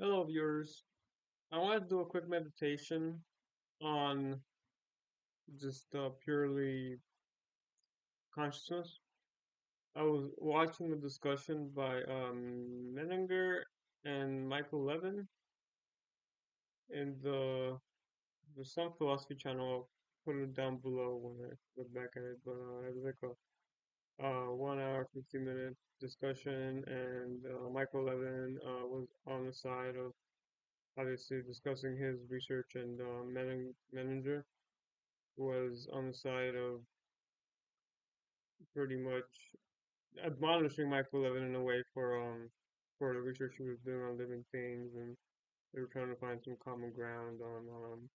Hello, viewers. I want to do a quick meditation on just purely consciousness. I was watching a discussion by Metsinger and Michael Levin in the some philosophy channel. I'll put it down below when I look back at it. But it was like a 1 hour, 50-minute discussion, and Michael Levin was on the side of obviously discussing his research, and Meninger was on the side of pretty much admonishing Michael Levin in a way for the research he was doing on living things, and they were trying to find some common ground on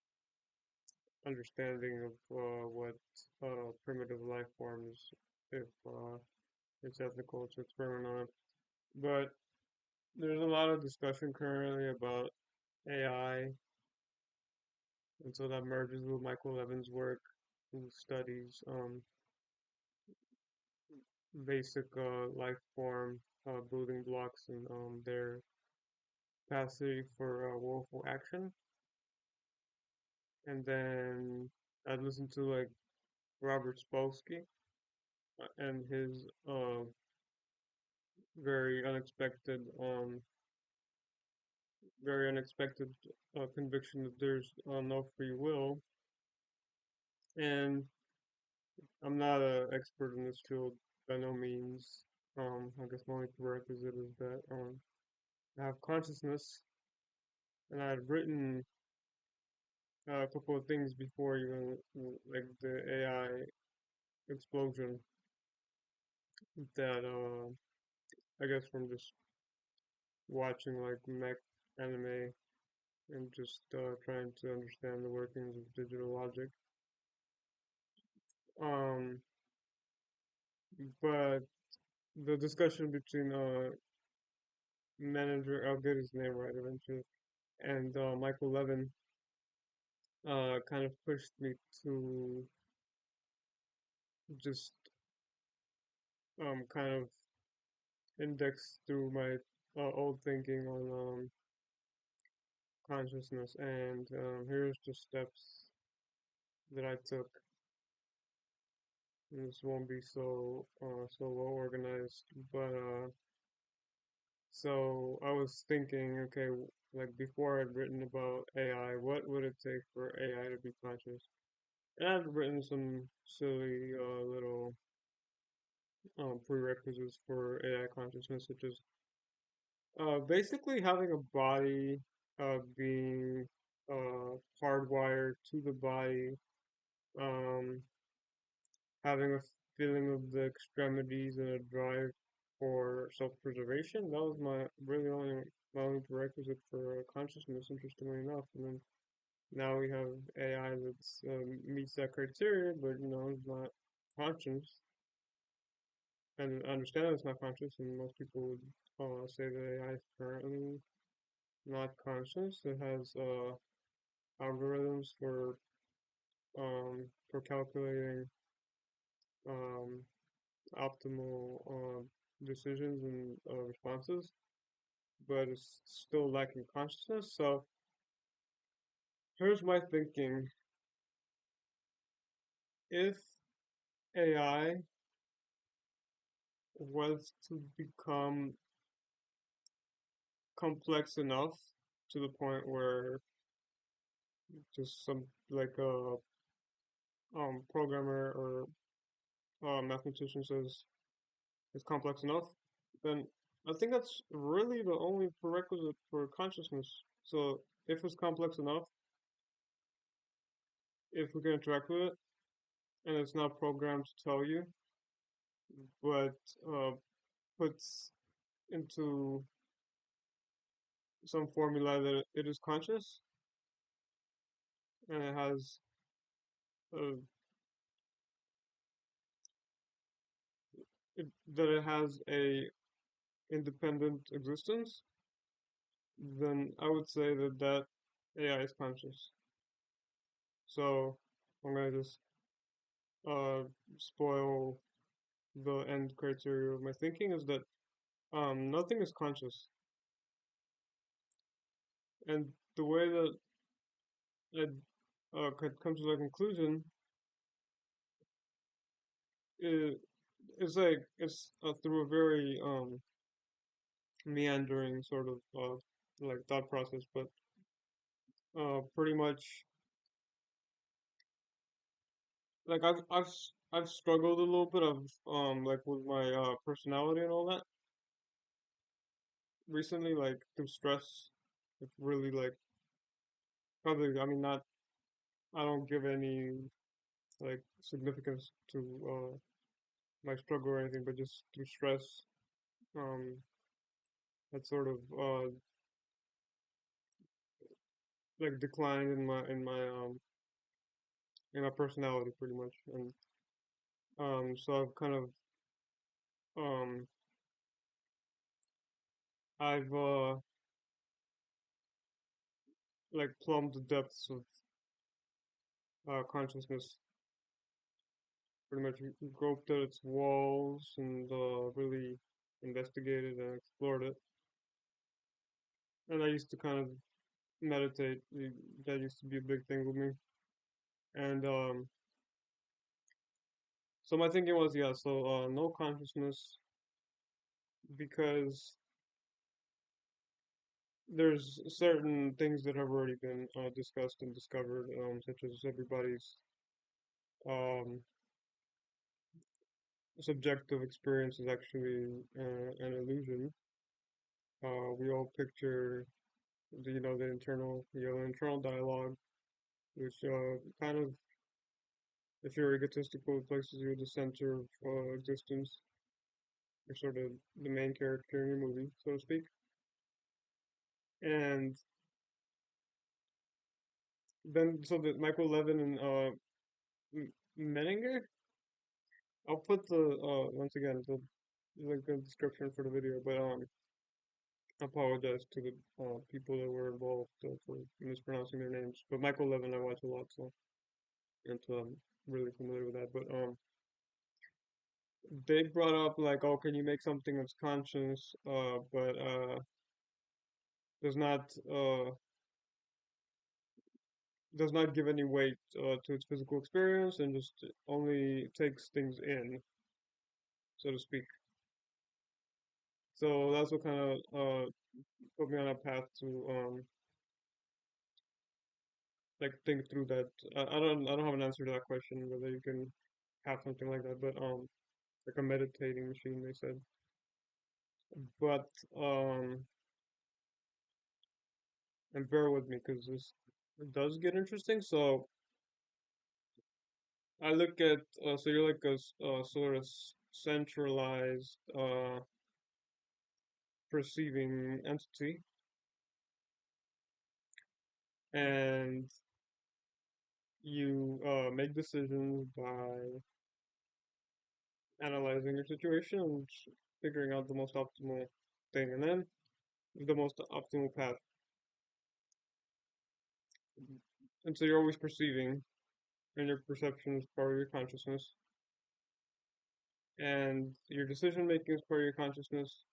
understanding of what primitive life forms, if it's ethical to experiment on it. But there's a lot of discussion currently about AI, and so that merges with Michael Levin's work, who studies basic life form building blocks and their capacity for willful action. And then I'd listened to like Robert Spolsky and his very unexpected, very unexpected conviction that there's no free will. And I'm not an expert in this field by no means. I guess my only prerequisite is that I have consciousness, and I had written a couple of things before even like the AI explosion that I guess from just watching like mech anime and just trying to understand the workings of digital logic. Um, but the discussion between manager, I'll get his name right eventually, and Michael Levin kind of pushed me to just kind of index through my old thinking on consciousness, and here's the steps that I took. And this won't be so well organized, but so I was thinking, okay, like before I'd written about AI, what would it take for AI to be conscious? And I'd written some silly little prerequisites for AI consciousness, such as basically having a body, being hardwired to the body, um, having a feeling of the extremities and a drive for self-preservation. That was my only prerequisite for consciousness, interestingly enough. And then now we have AI that's meets that criteria, but it's not conscious. And I understand it's not conscious, and most people would say that AI is currently not conscious. It has algorithms for calculating um, optimal decisions and responses, but it's still lacking consciousness. So here's my thinking: if AI was to become complex enough to the point where just some like a programmer or mathematician says it's complex enough, then I think that's really the only prerequisite for consciousness. So if it's complex enough, if we can interact with it, and it's not programmed to tell you, but uh, puts into some formula that it is conscious, and it has uh, that it has a independent existence, then I would say that AI is conscious. So I'm gonna just uh, spoil the end criteria of my thinking is that nothing is conscious. And the way that it could come to the conclusion is, it's through a very meandering sort of like thought process, but pretty much like I've struggled a little bit of like with my personality and all that recently, like through stress. It's really like probably, I mean, not, I don't give any like significance to my struggle or anything, but just through stress, um, that sort of like decline in my personality pretty much, and so I've kind of um I've like plumbed the depths of consciousness, pretty much groped at its walls and really investigated and explored it. And I used to kind of meditate. That used to be a big thing with me. And so my thinking was, yeah, so no consciousness because there's certain things that have already been discussed and discovered, such as everybody's um, subjective experience is actually an illusion. We all picture the internal dialogue, which kind of, if you're egotistical, places you at the center of existence. You're sort of the main character in your movie, so to speak. And then, so that Michael Levin and Menninger, I'll put the once again the link in the description for the video, but I apologize to the people that were involved for mispronouncing their names. But Michael Levin, I watch a lot, and so I'm really familiar with that. But they brought up like, oh, can you make something that's conscious, but does not uh, does not give any weight to its physical experience and just only takes things in, so to speak. So that's what kind of put me on a path to like think through that. I don't have an answer to that question whether you can have something like that, but like a meditating machine, they said. But and bear with me because this does get interesting. So I look at so you're like a sort of centralized perceiving entity, and you make decisions by analyzing your situation and figuring out the most optimal thing, and then the most optimal path. And so you're always perceiving, and your perception is part of your consciousness, and your decision making is part of your consciousness,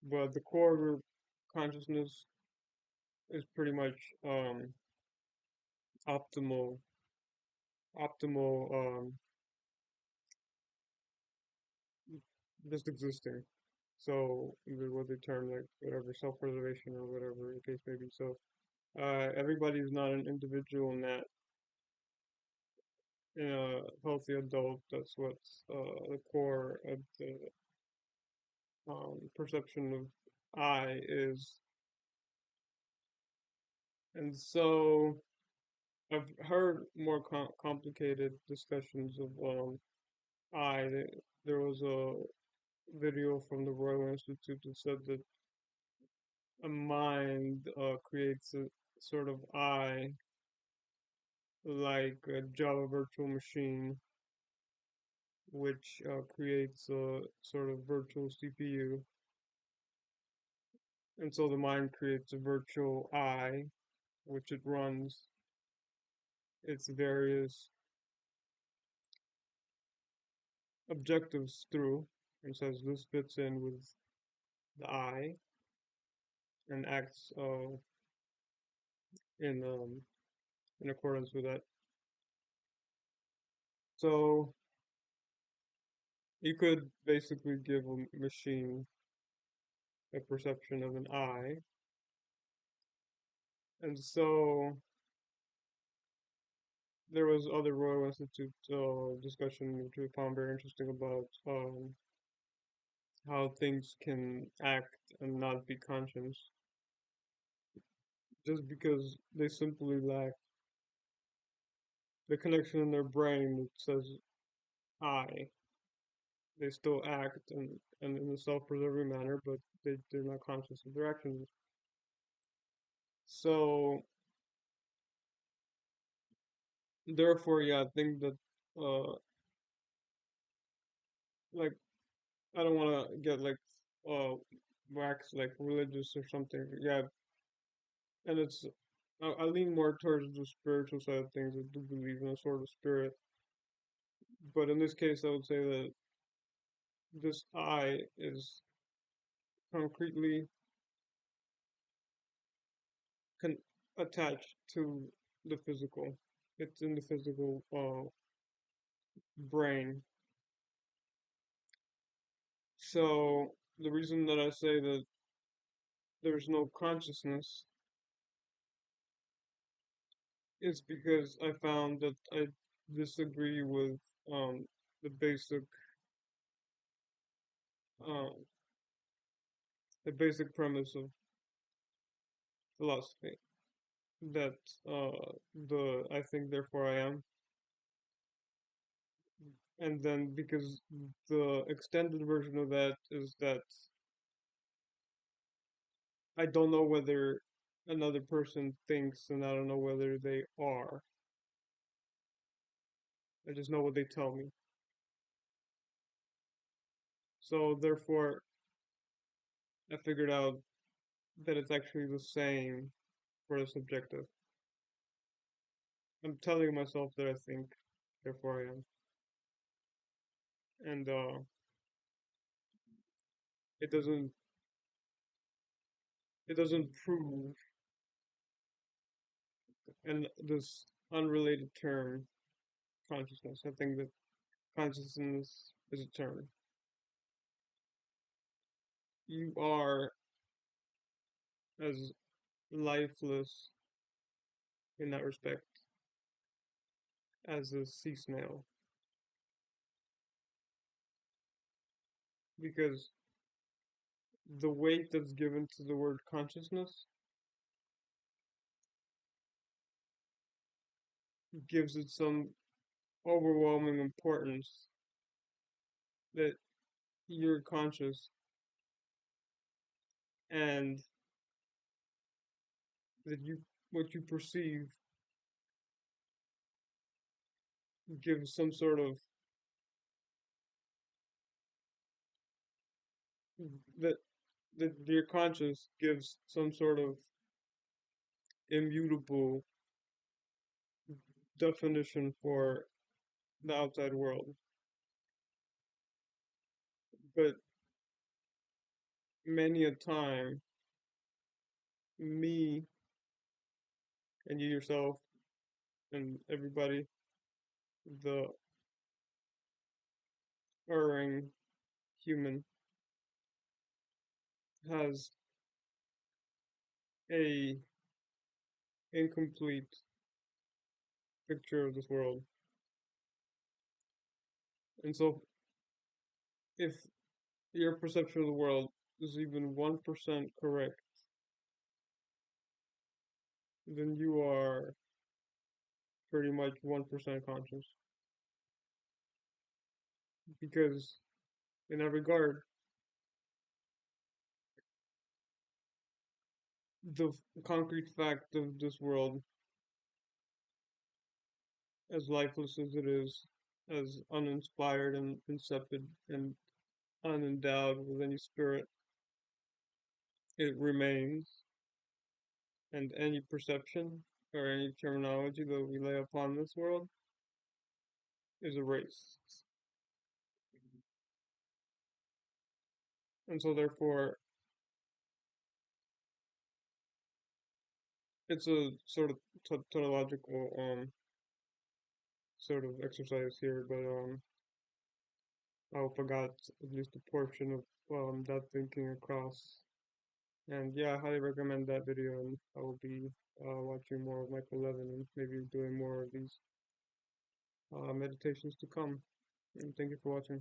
but the core of your consciousness is pretty much optimal, optimal, just existing. So what they term like whatever self-preservation or whatever the case may be. So everybody is not an individual in that. In a healthy adult, that's what's the core of the perception of I is. And so I've heard more complicated discussions of I. There was a video from the Royal Institute that said that a mind creates a sort of I, like a Java virtual machine, which creates a sort of virtual CPU. And so the mind creates a virtual I, which it runs its various objectives through, and says this fits in with the I and acts. in accordance with that. So you could basically give a machine a perception of an I, and so there was other Royal Institute discussion which we found very interesting about how things can act and not be conscious just because they simply lack the connection in their brain that says I. They still act and in a self-preserving manner, but they're not conscious of their actions. So therefore, yeah, I think that uh like I don't want to get like uh wax like religious or something. Yeah, and I lean more towards the spiritual side of things. I do believe in a sort of spirit, but in this case, I would say that this I is concretely con attached to the physical. It's in the physical brain. So the reason that I say that there's no consciousness is because I found that I disagree with um, the basic um, the basic premise of philosophy that the I think therefore I am, and then because the extended version of that is that I don't know whether another person thinks, and I don't know whether they are. I just know what they tell me. So therefore, I figured out that it's actually the same for the subjective. I'm telling myself that I think, therefore I am, and it doesn't it doesn't prove and this unrelated term consciousness. I think that consciousness is a term. You are as lifeless in that respect as a sea snail because the weight that's given to the word consciousness gives it some overwhelming importance that you're conscious and that you what you perceive gives some sort of that that your conscious gives some sort of immutable definition for the outside world. But many a time, me and you yourself and everybody, the erring human, has a incomplete picture of this world. And so if your perception of the world is even 1% correct, then you are pretty much 1% conscious. Because in that regard, the concrete fact of this world, as lifeless as it is, as uninspired and insipid and unendowed with any spirit, it remains, and any perception or any terminology that we lay upon this world is erased. And so, therefore, it's a sort of tautological sort of exercise here, but I hope I got at least a portion of that thinking across. And yeah, I highly recommend that video, and I will be watching more of Michael Levin and maybe doing more of these meditations to come. And thank you for watching.